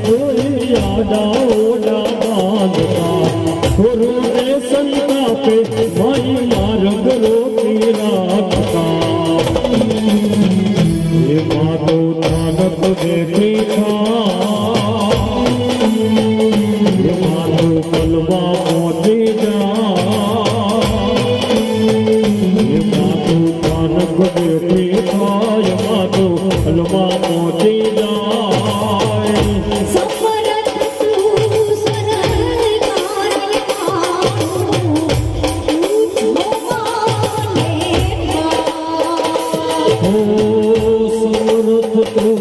कोई आडा ओडा बांधता गुरु ने संता पे माई मार्ग रोकी राखता ये माधो नानक देखी था ये माधो कलवा मोती जा ये माधो नानक देखी था ये माधो कलवा मोती जा Oh,